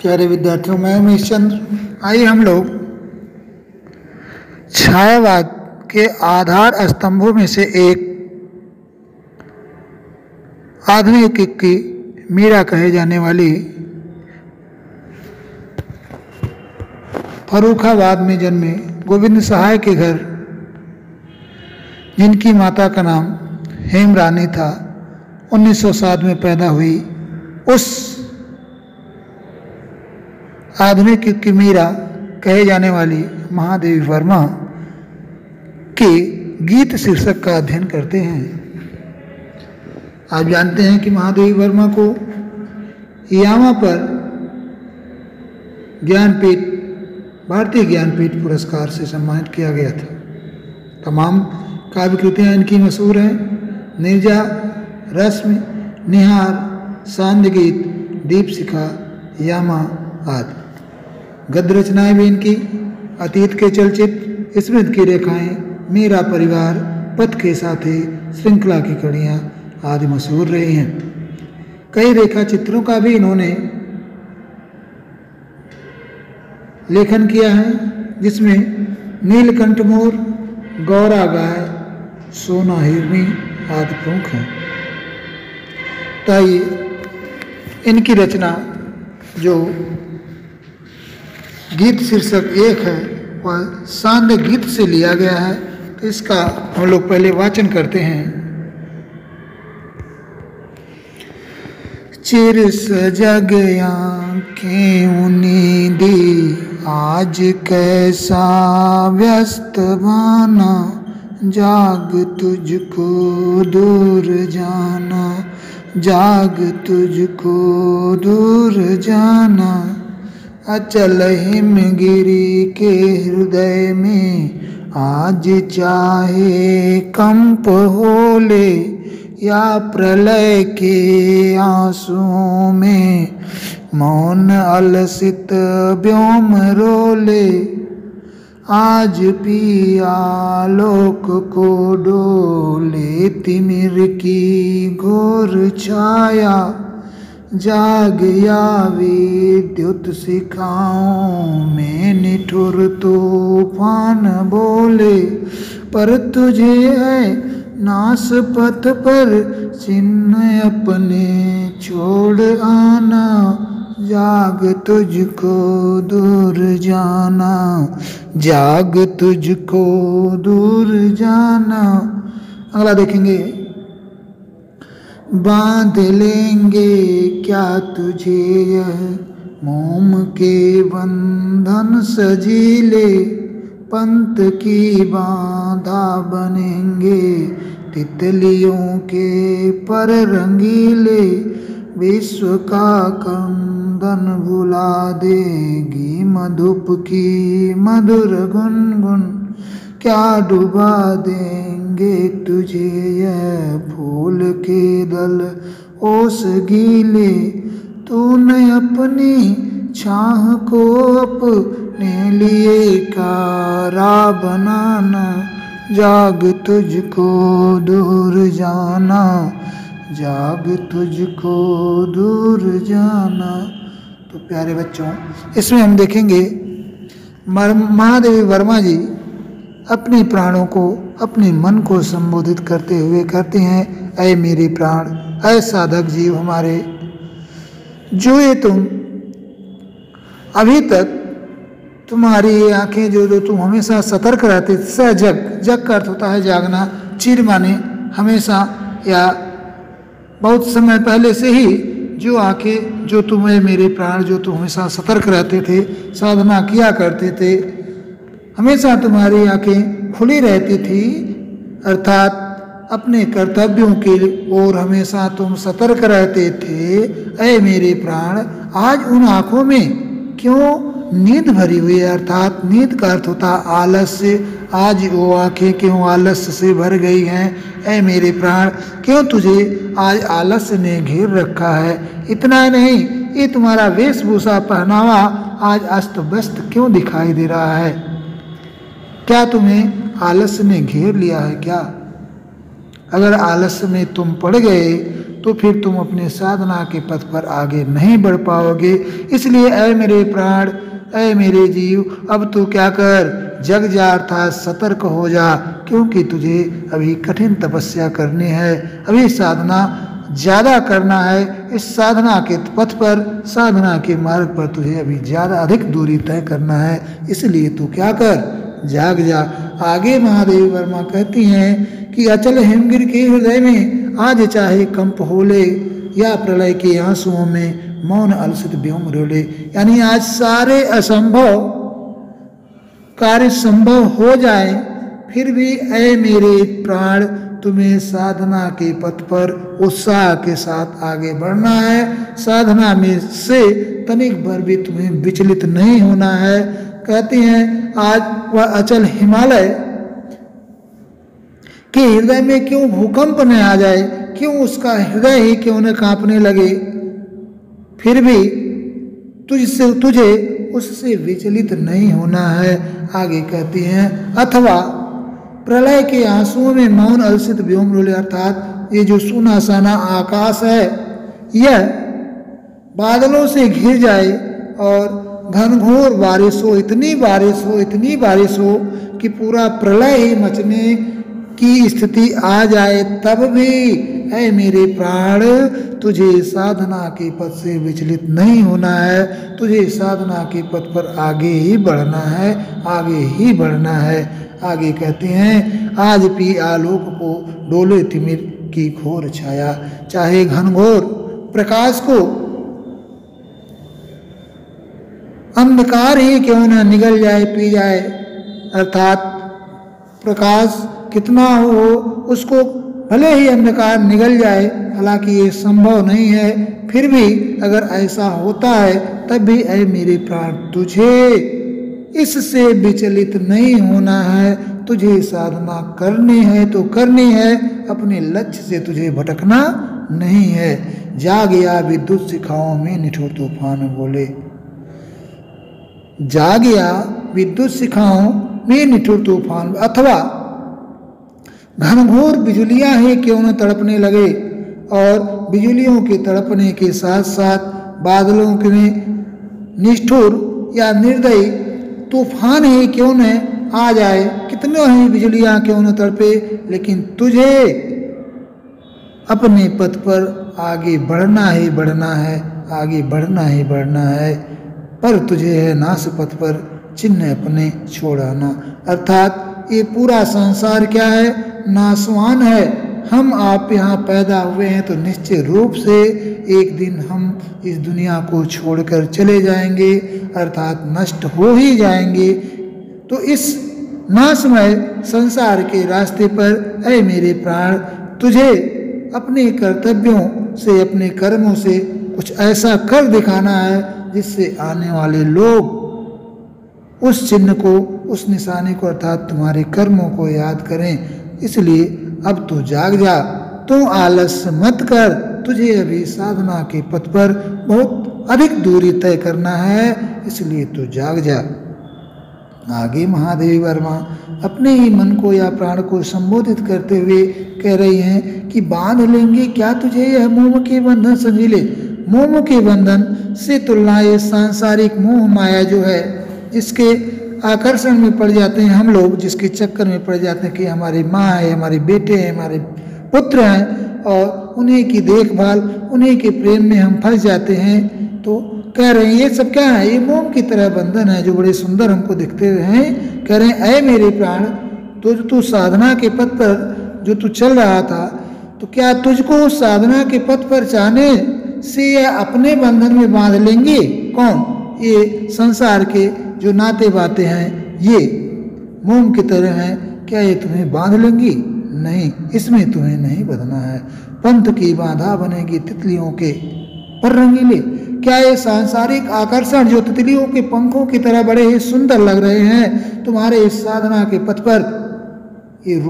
प्यारे विद्यार्थियों, मैं उमेश चंद्र। आइए हम लोग छायावाद के आधार स्तंभों में से एक आधुनिक युग की मीरा कहे जाने वाली फर्रुखाबाद में जन्मे गोविंद सहाय के घर, जिनकी माता का नाम हेमरानी था, 1907 में पैदा हुई, उस आधुनिक युग की मीरा कहे जाने वाली महादेवी वर्मा के गीत शीर्षक का अध्ययन करते हैं। आप जानते हैं कि महादेवी वर्मा को यामा पर ज्ञानपीठ, भारतीय ज्ञानपीठ पुरस्कार से सम्मानित किया गया था। तमाम काव्य कृतियाँ इनकी मशहूर हैं: नीरजा, रश्मि, निहार, सांध्य गीत, दीपशिखा, यामा आदि। गद्य रचनाएं भी इनकी अतीत के चलचित्र, स्मृति की रेखाएं, मेरा परिवार, पथ के साथी, श्रृंखला की कड़ियाँ आदि मशहूर रही हैं। कई रेखा चित्रों का भी इन्होंने लेखन किया है, जिसमें नीलकंठ मोर, गौरा गाय, सोना हिरनी आदि प्रमुख हैं। तो आइए इनकी रचना जो गीत शीर्षक एक है वह सांध्य गीत से लिया गया है, तो इसका हम लोग पहले वाचन करते हैं। चिर सजग आँखें उन्नीदी, आज कैसा व्यस्त बाना, जाग तुझको दूर जाना, जाग तुझको दूर जाना। अचल हिमगिरी के हृदय में आज चाहे कंप होले, या प्रलय के आंसुओं में मौन अलसित व्योम रोले। आज पिया लोक को डोले तिमिर की घोर छाया, जाग या विद्युत शिखाओं में निठुर तूफान बोले। पर तुझे है नास पथ पर चिन्ह अपने छोड़ आना, जाग तुझको दूर जाना, जाग तुझको दूर जाना। अगला देखेंगे। बांध लेंगे क्या तुझे यह मोम के बंधन सजीले, पंत की बाधा बनेंगे तितलियों के पर रंगीले। विश्व का कंदन भुला देगी मधुप की मधुर गुनगुन, क्या डुबा देंगे तुझे यह फूल के दल ओस गीले। तूने अपनी छाह को अपने लिए कारा बनाना, जाग तुझको दूर जाना, जाग तुझको दूर जाना। तो प्यारे बच्चों, इसमें हम देखेंगे महादेवी वर्मा जी अपने प्राणों को, अपने मन को संबोधित करते हुए कहते हैं, ऐ मेरे प्राण, ऐ साधक जीव हमारे, जो ये तुम अभी तक तुम्हारी आंखें जो तुम हमेशा सतर्क रहते थे, सजग, जग का अर्थ होता है जागना, चिर माने हमेशा या बहुत समय पहले से ही, जो आंखें जो तुम्हें मेरे प्राण, जो तुम हमेशा सतर्क रहते थे, साधना किया करते थे, हमेशा तुम्हारी आंखें खुली रहती थी, अर्थात अपने कर्तव्यों की ओर हमेशा तुम सतर्क रहते थे। ऐ मेरे प्राण, आज उन आँखों में क्यों नींद भरी हुई है, अर्थात नींद का अर्थ होता आलस्य। आज वो आँखें क्यों आलस्य से भर गई हैं। ऐ मेरे प्राण, क्यों तुझे आज आलस्य ने घेर रखा है। इतना नहीं, ये तुम्हारा वेशभूषा पहनावा आज अस्त व्यस्त क्यों दिखाई दे रहा है। क्या तुम्हें आलस्य ने घेर लिया है क्या? अगर आलस्य में तुम पड़ गए तो फिर तुम अपने साधना के पथ पर आगे नहीं बढ़ पाओगे। इसलिए ऐ मेरे प्राण, ऐ मेरे जीव, अब तू क्या कर, जग जा अर्थात सतर्क हो जा, क्योंकि तुझे अभी कठिन तपस्या करनी है, अभी साधना ज़्यादा करना है। इस साधना के पथ पर, साधना के मार्ग पर तुझे अभी ज़्यादा अधिक दूरी तय करना है। इसलिए तू क्या कर, जाग जा। आगे महादेवी वर्मा कहती हैं कि अचल हिमगिर के हृदय में आज चाहे कंप होले, या प्रलय के आंसुओं में मौन अलसित व्योम रोले। यानी आज सारे असंभव कार्य संभव हो जाए, फिर भी ऐ मेरे प्राण, तुम्हें साधना के पथ पर उत्साह के साथ आगे बढ़ना है। साधना में से तनिक भर भी तुम्हें विचलित नहीं होना है। कहती हैं आज वह अचल हिमालय के हृदय में क्यों भूकंप न आ जाए, क्यों उसका हृदय ही क्यों न कांपने लगे, फिर भी तुझे उससे विचलित नहीं होना है। आगे कहती हैं अथवा प्रलय के आंसुओं में मौन अलसित व्योम रोले, अर्थात ये जो सूना साना आकाश है यह बादलों से घिर जाए और घनघोर बारिश हो, इतनी बारिश हो कि पूरा प्रलय ही मचने की स्थिति आ जाए, तब भी ऐ मेरे प्राण, तुझे साधना के पथ से विचलित नहीं होना है। तुझे साधना के पथ पर आगे ही बढ़ना है, आगे ही बढ़ना है। आगे कहते हैं आज पी आलोक को डोले तिमिर की घोर छाया, चाहे घनघोर प्रकाश को अंधकार ही क्यों न निगल जाए, पी जाए, अर्थात प्रकाश कितना हो उसको भले ही अंधकार निगल जाए, हालांकि ये संभव नहीं है, फिर भी अगर ऐसा होता है तब भी ऐ मेरे प्राण, तुझे इससे विचलित नहीं होना है। तुझे साधना करनी है तो करनी है, अपने लक्ष्य से तुझे भटकना नहीं है। जागया विद्युत शिखाओं में निठुर तूफान बोले, जागया विद्युत शिखाओं में निठुर तूफान, अथवा घनघोर बिजलियां ही क्यों न तड़पने लगे, और बिजलियों के तड़पने के साथ साथ बादलों के निष्ठुर या निर्दयी तूफान ही क्यों न आ जाए, कितने ही बिजलियां क्यों न तड़पे, लेकिन तुझे अपने पथ पर आगे बढ़ना ही बढ़ना है, आगे बढ़ना ही बढ़ना है। पर तुझे है नाश पथ पर चिन्ह अपने छोड़ाना, अर्थात ये पूरा संसार क्या है, नाशवान है। हम आप यहाँ पैदा हुए हैं तो निश्चित रूप से एक दिन हम इस दुनिया को छोड़कर चले जाएंगे, अर्थात नष्ट हो ही जाएंगे। तो इस नाशमय संसार के रास्ते पर ऐ मेरे प्राण, तुझे अपने कर्तव्यों से, अपने कर्मों से कुछ ऐसा कर दिखाना है जिससे आने वाले लोग उस चिन्ह को, उस निशानी को, अर्थात तुम्हारे कर्मों को याद करें। इसलिए अब तू जाग जा, तू आलस्य मत कर, तुझे अभी साधना के पथ पर बहुत अधिक दूरी तय करना है, इसलिए तू जाग जा। आगे महादेवी वर्मा अपने ही मन को या प्राण को संबोधित करते हुए कह रही हैं कि बांध लेंगे क्या तुझे यह मोह के बंधन संजीले। मोह के बंधन से तुलना ये सांसारिक मोह माया जो है, जिसके आकर्षण में पड़ जाते हैं हम लोग, जिसके चक्कर में पड़ जाते हैं कि हमारी माँ है, हमारे बेटे हैं, हमारे पुत्र हैं, और उन्हीं की देखभाल, उन्हीं के प्रेम में हम फंस जाते हैं। तो कह रहे हैं ये सब क्या है, ये मोम की तरह बंधन है जो बड़े सुंदर हमको दिखते हैं। कह रहे हैं ऐ मेरे प्राण, तू साधना के पथ पर जो तू चल रहा था, तो क्या तुझको साधना के पथ पर जाने से ये अपने बंधन में बांध लेंगे? कौन? ये संसार के जो नाते बातें हैं, ये मोम की तरह हैं, क्या ये तुम्हें बांध लेंगी? नहीं, इसमें तुम्हें नहीं बंधना है। पंथ की बाधा बनेगी तितलियों के पर रंगीले। क्या ये सांसारिक आकर्षण जो तितलियों के पंखों की तरह बड़े ही सुंदर लग रहे हैं, तुम्हारे इस साधना के पथ पर ये